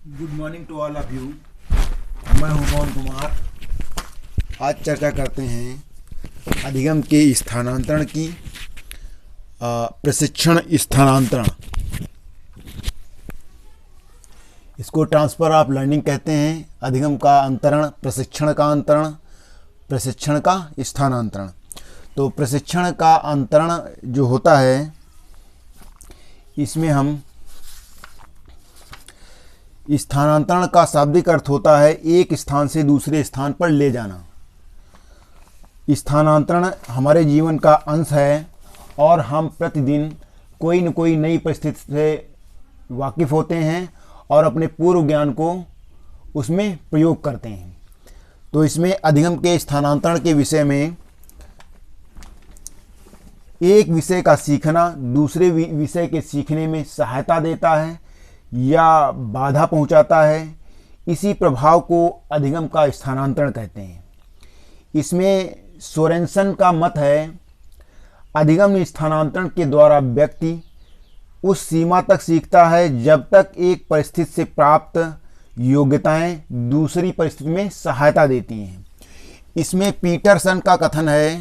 Good morning to all of you. मैं हूं पवन कुमार। आज चर्चा करते हैं अधिगम के स्थानांतरण की। प्रशिक्षण स्थानांतरण, इसको ट्रांसफ़र ऑफ लर्निंग कहते हैं। अधिगम का अंतरण, प्रशिक्षण का अंतरण, प्रशिक्षण का स्थानांतरण। तो प्रशिक्षण का अंतरण जो होता है, इसमें हम स्थानांतरण का शाब्दिक अर्थ होता है एक स्थान से दूसरे स्थान पर ले जाना। स्थानांतरण हमारे जीवन का अंश है और हम प्रतिदिन कोई न कोई नई परिस्थिति से वाकिफ़ होते हैं और अपने पूर्व ज्ञान को उसमें प्रयोग करते हैं। तो इसमें अधिगम के स्थानांतरण के विषय में एक विषय का सीखना दूसरे विषय के सीखने में सहायता देता है या बाधा पहुंचाता है। इसी प्रभाव को अधिगम का स्थानांतरण कहते हैं। इसमें सोरेनसन का मत है, अधिगम स्थानांतरण के द्वारा व्यक्ति उस सीमा तक सीखता है जब तक एक परिस्थिति से प्राप्त योग्यताएं दूसरी परिस्थिति में सहायता देती हैं। इसमें पीटरसन का कथन है।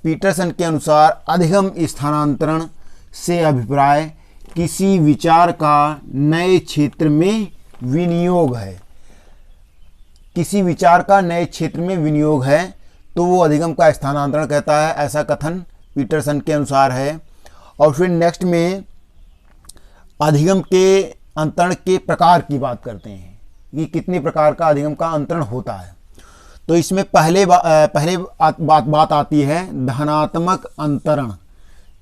पीटरसन के अनुसार अधिगम स्थानांतरण से अभिप्राय किसी विचार का नए क्षेत्र में विनियोग है। किसी विचार का नए क्षेत्र में विनियोग है तो वो अधिगम का स्थानांतरण कहता है, ऐसा कथन पीटरसन के अनुसार है। और फिर नेक्स्ट में अधिगम के अंतरण के प्रकार की बात करते हैं कि कितने प्रकार का अधिगम का अंतरण होता है। तो इसमें पहले बात आती है धनात्मक अंतरण।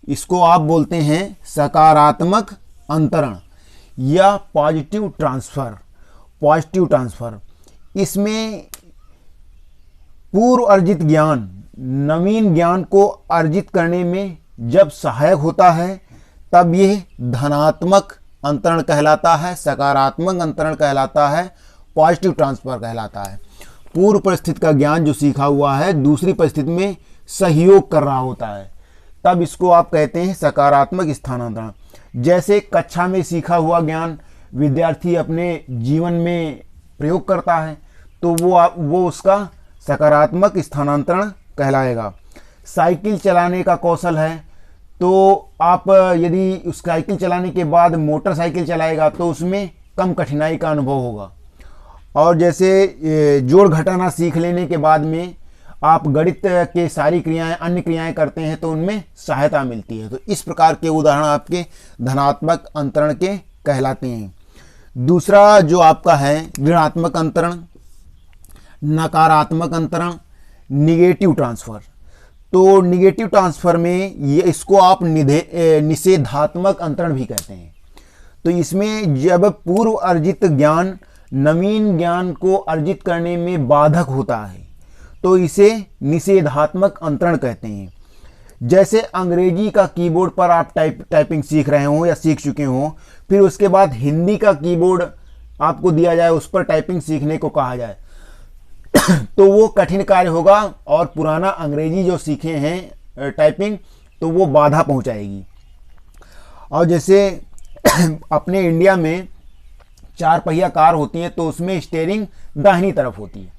इसको आप बोलते हैं सकारात्मक अंतरण या पॉजिटिव ट्रांसफ़र। पॉजिटिव ट्रांसफ़र, इसमें पूर्व अर्जित ज्ञान नवीन ज्ञान को अर्जित करने में जब सहायक होता है तब यह धनात्मक अंतरण कहलाता है, सकारात्मक अंतरण कहलाता है, पॉजिटिव ट्रांसफ़र कहलाता है। पूर्व परिस्थिति का ज्ञान जो सीखा हुआ है दूसरी परिस्थिति में सहयोग कर रहा होता है, तब इसको आप कहते हैं सकारात्मक स्थानांतरण। जैसे कक्षा में सीखा हुआ ज्ञान विद्यार्थी अपने जीवन में प्रयोग करता है तो वो उसका सकारात्मक स्थानांतरण कहलाएगा। साइकिल चलाने का कौशल है तो आप यदि उस साइकिल चलाने के बाद मोटरसाइकिल चलाएगा तो उसमें कम कठिनाई का अनुभव होगा। और जैसे जोड़ घटाना सीख लेने के बाद में आप गणित के सारी क्रियाएं अन्य क्रियाएं करते हैं तो उनमें सहायता मिलती है। तो इस प्रकार के उदाहरण आपके धनात्मक अंतरण के कहलाते हैं। दूसरा जो आपका है ऋणात्मक अंतरण, नकारात्मक अंतरण, निगेटिव ट्रांसफ़र। तो निगेटिव ट्रांसफ़र में ये इसको आप निषेधात्मक अंतरण भी कहते हैं। तो इसमें जब पूर्व अर्जित ज्ञान नवीन ज्ञान को अर्जित करने में बाधक होता है तो इसे निषेधात्मक अंतरण कहते हैं। जैसे अंग्रेजी का कीबोर्ड पर आप टाइपिंग सीख रहे हों या सीख चुके हों, फिर उसके बाद हिंदी का कीबोर्ड आपको दिया जाए, उस पर टाइपिंग सीखने को कहा जाए तो वो कठिन कार्य होगा और पुराना अंग्रेजी जो सीखे हैं टाइपिंग तो वो बाधा पहुंचाएगी। और जैसे अपने इंडिया में 4 पहिया कार होती हैं तो उसमें स्टीयरिंग दाहिनी तरफ होती है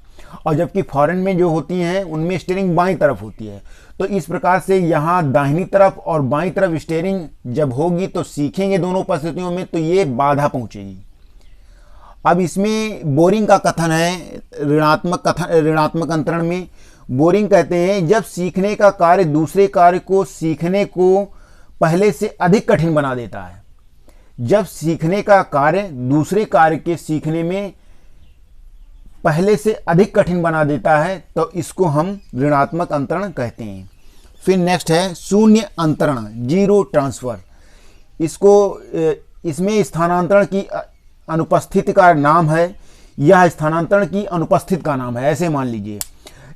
और जबकि फॉरेन में जो होती हैं उनमें स्टीयरिंग बाईं तरफ होती है। तो इस प्रकार से यहाँ दाहिनी तरफ और बाईं तरफ स्टीयरिंग जब होगी तो सीखेंगे दोनों परिस्थितियों में तो ये बाधा पहुँचेगी। अब इसमें बोरिंग का कथन है ऋणात्मक अंतरण में। बोरिंग कहते हैं जब सीखने का कार्य दूसरे कार्य को सीखने को पहले से अधिक कठिन बना देता है। जब सीखने का कार्य दूसरे कार्य के सीखने में पहले से अधिक कठिन बना देता है तो इसको हम ऋणात्मक अंतरण कहते हैं। फिर नेक्स्ट है शून्य अंतरण, जीरो ट्रांसफ़र। इसमें स्थानांतरण की अनुपस्थिति का नाम है, यह स्थानांतरण की अनुपस्थिति का नाम है। ऐसे मान लीजिए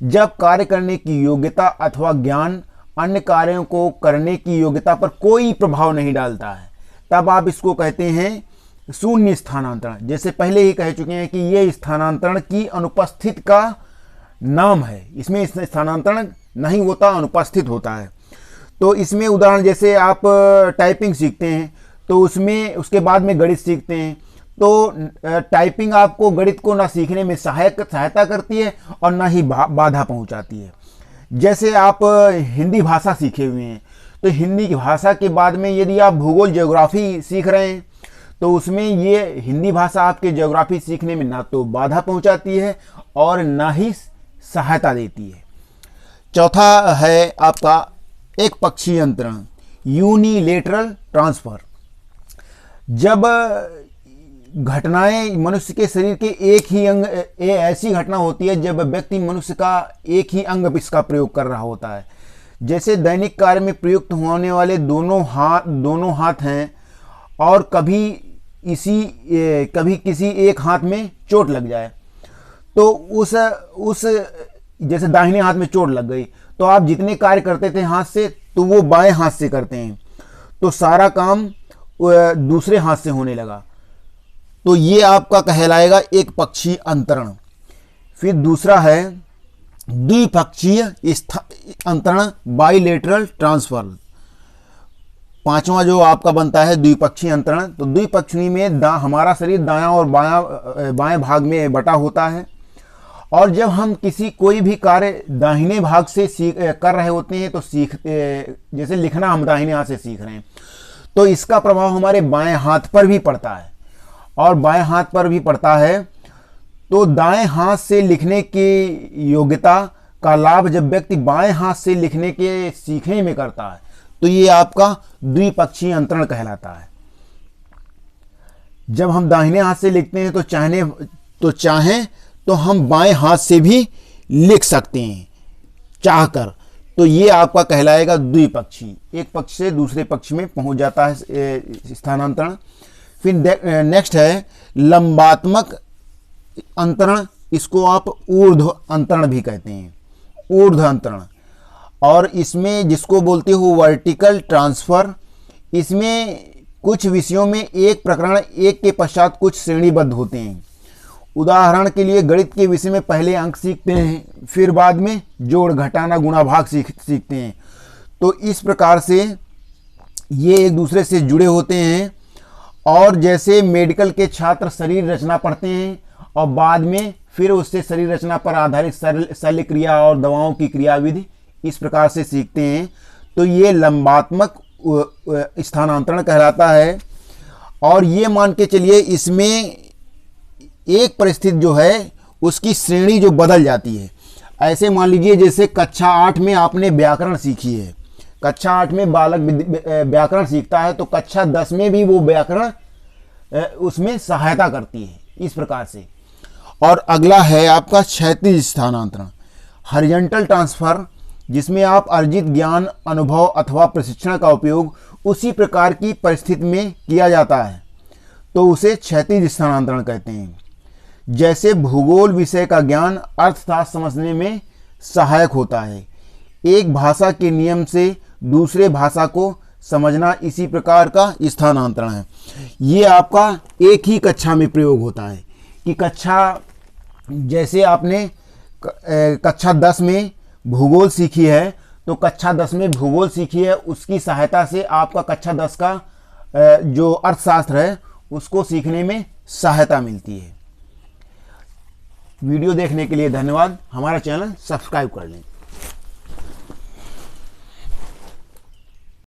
जब कार्य करने की योग्यता अथवा ज्ञान अन्य कार्यों को करने की योग्यता पर कोई प्रभाव नहीं डालता है तब आप इसको कहते हैं शून्य स्थानांतरण। जैसे पहले ही कह चुके हैं कि ये स्थानांतरण की अनुपस्थिति का नाम है। इसमें स्थानांतरण नहीं होता, अनुपस्थित होता है। तो इसमें उदाहरण जैसे आप टाइपिंग सीखते हैं तो उसमें उसके बाद में गणित सीखते हैं तो टाइपिंग आपको गणित को ना सीखने में सहायता करती है और ना ही बाधा पहुंचाती है। जैसे आप हिंदी भाषा सीखे हुए हैं, तो हिंदी की भाषा के बाद में यदि आप भूगोल ज्योग्राफी सीख रहे हैं तो उसमें ये हिंदी भाषा आपके ज्योग्राफी सीखने में ना तो बाधा पहुंचाती है और ना ही सहायता देती है। चौथा है आपका एक पक्षीय अंतरण, यूनिलेटरल ट्रांसफर। जब घटनाएं मनुष्य के शरीर के एक ही अंग, ऐसी घटना होती है जब व्यक्ति मनुष्य का एक ही अंग इसका प्रयोग कर रहा होता है। जैसे दैनिक कार्य में प्रयुक्त होने वाले दोनों हाथ हैं और कभी किसी एक हाथ में चोट लग जाए, तो उस जैसे दाहिने हाथ में चोट लग गई तो आप जितने कार्य करते थे हाथ से तो वो बाएं हाथ से करते हैं, तो सारा काम दूसरे हाथ से होने लगा, तो ये आपका कहलाएगा एक पक्षीय अंतरण। फिर दूसरा है द्विपक्षीय अंतरण, बाइलेटरल ट्रांसफर। पांचवा जो आपका बनता है द्विपक्षीय अंतरण, तो द्विपक्षीय में हमारा शरीर दायां और बाएं भाग में बटा होता है, और जब हम कोई भी कार्य दाहिने भाग से कर रहे होते हैं तो जैसे लिखना हम दाहिने हाथ से सीख रहे हैं, तो इसका प्रभाव हमारे बाएं हाथ पर भी पड़ता है, और बाएं हाथ पर भी पड़ता है तो दाएं हाथ से लिखने की योग्यता का लाभ जब व्यक्ति बाएं हाथ से लिखने के सीखने में करता है तो ये आपका द्विपक्षीय अंतरण कहलाता है। जब हम दाहिने हाथ से लिखते हैं तो चाहें तो हम बाएं हाथ से भी लिख सकते हैं चाहकर, तो ये आपका कहलाएगा द्विपक्षीय, एक पक्ष से दूसरे पक्ष में पहुंच जाता है स्थानांतरण। फिर नेक्स्ट है लंबात्मक अंतरण, इसको आप ऊर्ध्व अंतरण भी कहते हैं, ऊर्ध्व अंतरण। और इसमें जिसको बोलते हो वर्टिकल ट्रांसफर, इसमें कुछ विषयों में एक प्रकरण एक के पश्चात कुछ श्रेणीबद्ध होते हैं। उदाहरण के लिए गणित के विषय में पहले अंक सीखते हैं, फिर बाद में जोड़ घटाना गुणा भाग सीखते हैं, तो इस प्रकार से ये एक दूसरे से जुड़े होते हैं। और जैसे मेडिकल के छात्र शरीर रचना पढ़ते हैं और बाद में फिर उससे शरीर रचना पर आधारित शल्य क्रिया और दवाओं की क्रियाविधि इस प्रकार से सीखते हैं, तो ये लंबात्मक स्थानांतरण कहलाता है। और ये मान के चलिए इसमें एक परिस्थिति जो है उसकी श्रेणी जो बदल जाती है। ऐसे मान लीजिए जैसे कक्षा 8 में आपने व्याकरण सीखी है, कक्षा 8 में बालक व्याकरण सीखता है तो कक्षा 10 में भी वो व्याकरण उसमें सहायता करती है, इस प्रकार से। और अगला है आपका क्षैतिज स्थानांतरण, हॉरिजॉन्टल ट्रांसफर, जिसमें आप अर्जित ज्ञान, अनुभव अथवा प्रशिक्षण का उपयोग उसी प्रकार की परिस्थिति में किया जाता है, तो उसे क्षैतिज स्थानांतरण कहते हैं। जैसे भूगोल विषय का ज्ञान अर्थशास्त्र समझने में सहायक होता है, एक भाषा के नियम से दूसरे भाषा को समझना इसी प्रकार का स्थानांतरण है। ये आपका एक ही कक्षा में प्रयोग होता है कि जैसे आपने कक्षा 10 में भूगोल सीखी है, तो कक्षा 10 में भूगोल सीखी है, उसकी सहायता से आपका कक्षा 10 का जो अर्थशास्त्र है उसको सीखने में सहायता मिलती है। वीडियो देखने के लिए धन्यवाद। हमारा चैनल सब्सक्राइब कर लें।